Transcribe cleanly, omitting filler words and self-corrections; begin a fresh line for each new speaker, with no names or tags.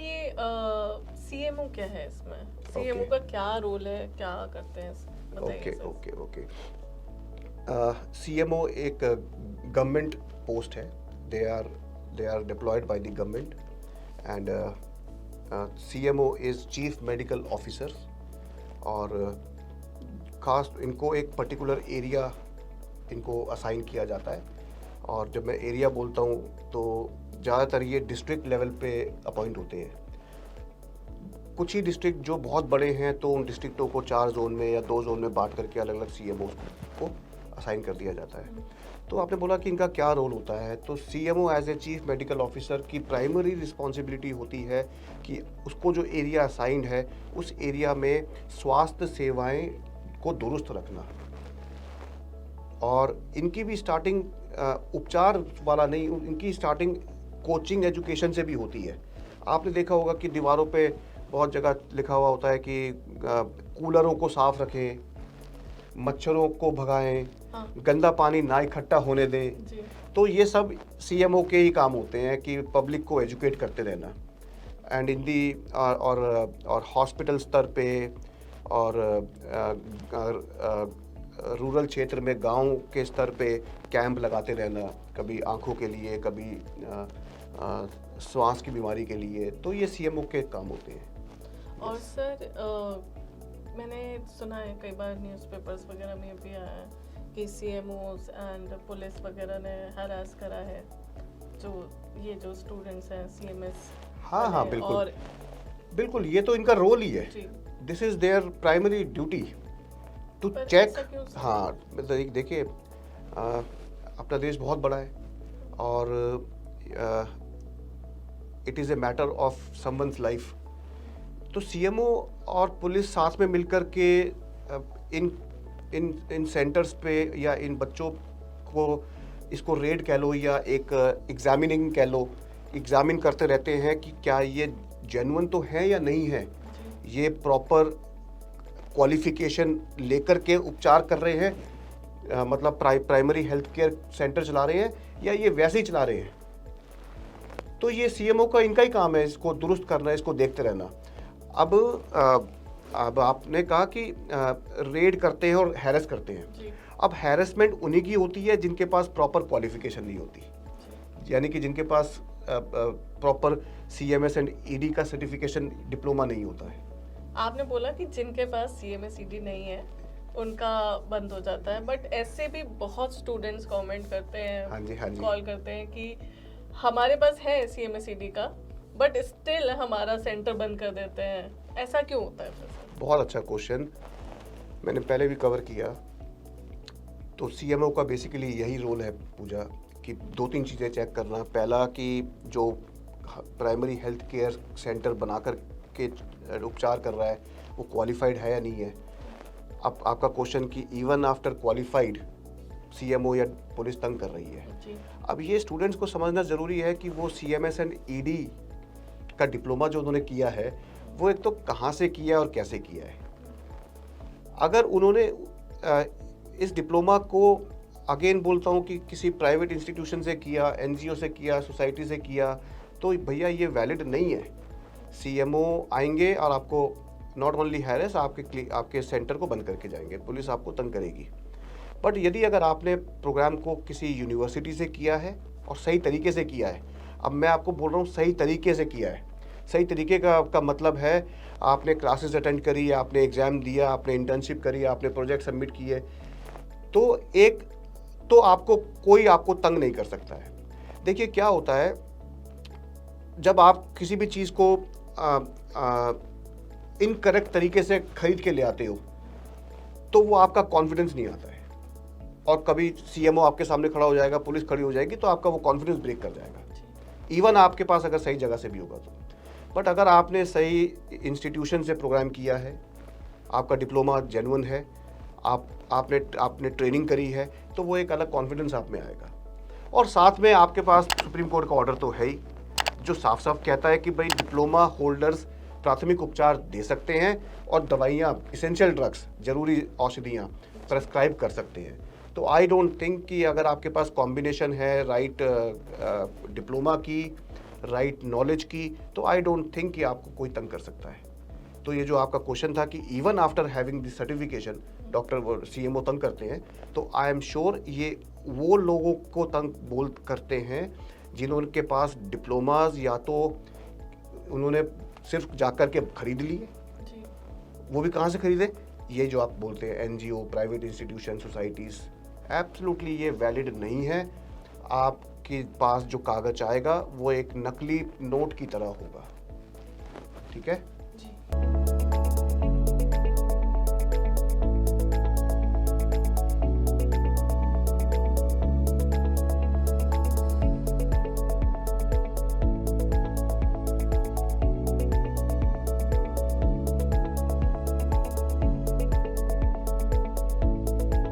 ये सीएमओ क्या है इसमें? सीएमओ
ओके
का क्या रोल है, क्या करते हैं, बताइए
okay
sir.
Okay okay CMO एक गवर्नमेंट पोस्ट है. They are deployed by the government and CMO is chief medical officer. और खास इनको एक पर्टिकुलर एरिया इनको असाइन किया जाता है. और जब मैं एरिया बोलता हूँ तो ज़्यादातर ये डिस्ट्रिक्ट लेवल पे अपॉइंट होते हैं. कुछ ही डिस्ट्रिक्ट जो बहुत बड़े हैं तो उन डिस्ट्रिक्टों को 4 जोन में या 2 जोन में बांट करके अलग अलग सीएमओ को असाइन कर दिया जाता है. तो आपने बोला कि इनका क्या रोल होता है, तो CMO as a chief medical officer की प्राइमरी रिस्पॉन्सिबिलिटी होती है कि उसको जो एरिया असाइंड है उस एरिया में स्वास्थ्य सेवाएं को दुरुस्त रखना. और इनकी भी स्टार्टिंग उपचार वाला नहीं, इनकी स्टार्टिंग कोचिंग एजुकेशन से भी होती है. आपने देखा होगा कि दीवारों पे बहुत जगह लिखा हुआ होता है कि कूलरों को साफ रखें, मच्छरों को भगाएं,
हाँ
गंदा पानी ना इकट्ठा होने दें.
जी।
तो ये सब सीएमओ के ही काम होते हैं कि पब्लिक को एजुकेट करते रहना. एंड इन दी और हॉस्पिटल स्तर पे और रूरल क्षेत्र में गांव के स्तर पे कैंप लगाते रहना, कभी आंखों के लिए, कभी श्वास की बीमारी के लिए. तो ये सीएमओ के काम होते हैं.
और सर मैंने सुना है कई बार न्यूज़पेपर्स वगैरह में भी आया है कि सीएमओस एंड पुलिस वगैरह ने हरास करा है जो स्टूडेंट्स हैं सीएमएस.
हाँ बिल्कुल
और
बिल्कुल, ये तो इनका रोल ही है.
जी,
this is their primary duty to
पर
चेक.
ऐसा क्यों सर?
हाँ मतलब देखिए, अपना देश बहुत बड़ा है और it is a matter of someone's life. तो सीएमओ और पुलिस साथ में मिलकर के इन इन इन सेंटर्स पे या इन बच्चों को, इसको रेड कह लो या एक एग्जामिनिंग कह लो, एग्जामिन करते रहते हैं कि क्या ये जेन्युइन तो है या नहीं है, ये प्रॉपर क्वालिफिकेशन लेकर के उपचार कर रहे हैं, मतलब प्राइमरी हेल्थ केयर सेंटर चला रहे हैं या ये वैसे ही चला रहे हैं. तो ये सीएमओ का इनका ही काम है इसको दुरुस्त करना, इसको देखते रहना. अब आपने कहा कि रेड करते हैं और हैरेस करते हैं.
जी,
अब हैरेसमेंट उन्हीं की होती है जिनके पास प्रॉपर क्वालिफिकेशन नहीं होती, यानी कि जिनके पास प्रॉपर सीएमएस एंड ईडी का सर्टिफिकेशन डिप्लोमा नहीं होता है.
आपने बोला कि जिनके पास सीएमएसईडी नहीं है उनका बंद हो जाता है, बट ऐसे भी बहुत स्टूडेंट्स कमेंट करते हैं,
हाँ जी, हाँ जी.
कॉल करते हैं कि हमारे पास है सीएमएसईडी का बट स्टिल हमारा सेंटर बंद कर देते हैं. ऐसा क्यों होता है फिर सर?
बहुत अच्छा क्वेश्चन, मैंने पहले भी कवर किया. तो सीएमओ का बेसिकली यही रोल है पूजा, कि 2-3 चीज़ें चेक करना. पहला कि जो प्राइमरी हेल्थ केयर सेंटर बनाकर के उपचार कर रहा है वो क्वालिफाइड है या नहीं है. अब आपका क्वेश्चन कि इवन आफ्टर क्वालिफाइड सीएमओ या पुलिस तंग कर रही है.
जी,
अब ये स्टूडेंट्स को समझना ज़रूरी है कि वो सीएमएस एंड ईडी का डिप्लोमा जो उन्होंने किया है वो एक तो कहाँ से किया और कैसे किया है. अगर उन्होंने इस डिप्लोमा को, अगेन बोलता हूँ कि किसी प्राइवेट इंस्टीट्यूशन से किया, एनजीओ से किया, सोसाइटी से किया, तो भैया ये वैलिड नहीं है. सीएमओ आएंगे और आपको नॉट ओनली हैरेस, आपके सेंटर को बंद करके जाएंगे, पुलिस आपको तंग करेगी. बट यदि अगर आपने प्रोग्राम को किसी यूनिवर्सिटी से किया है और सही तरीके से किया है, अब मैं आपको बोल रहा हूँ सही तरीके से किया है. सही तरीके का मतलब है आपने क्लासेस अटेंड करी, आपने एग्ज़ाम दिया, आपने इंटर्नशिप करी, आपने प्रोजेक्ट सबमिट किए, तो आपको कोई आपको तंग नहीं कर सकता है. देखिए क्या होता है, जब आप किसी भी चीज़ को इनकरेक्ट तरीके से खरीद के ले आते हो तो वो आपका कॉन्फिडेंस नहीं आता है. और कभी सीएमओ आपके सामने खड़ा हो जाएगा, पुलिस खड़ी हो जाएगी, तो आपका वो कॉन्फिडेंस ब्रेक कर जाएगा, इवन आपके पास अगर सही जगह से भी होगा तो. बट अगर आपने सही इंस्टीट्यूशन से प्रोग्राम किया है, आपका डिप्लोमा जेन्युइन है, आपने ट्रेनिंग करी है, तो वो एक अलग कॉन्फिडेंस आप में आएगा. और साथ में आपके पास सुप्रीम कोर्ट का ऑर्डर तो है ही जो साफ साफ कहता है कि भाई डिप्लोमा होल्डर्स प्राथमिक उपचार दे सकते हैं और दवाइयाँ, इसेंशियल ड्रग्स, जरूरी औषधियाँ प्रेस्क्राइब कर सकते हैं. तो आई डोंट थिंक कि अगर आपके पास कॉम्बिनेशन है राइट डिप्लोमा की राइट नॉलेज की, तो आई डोंट थिंक कि आपको कोई तंग कर सकता है। तो ये जो आपका क्वेश्चन था कि even after having this certification doctor CMO तंग करते हैं, तो आई एम श्योर ये वो लोगों को तंग करते हैं जिन्होंने पास डिप्लोमाज या तो उन्होंने सिर्फ जाकर के खरीद लिए,
जी।
वो भी कहाँ से खरीदे, ये जो आप बोलते हैं NGO, private institution, societies, absolutely ये वैलिड नहीं है। आपके पास जो कागज आएगा वो एक नकली नोट की तरह होगा, ठीक है।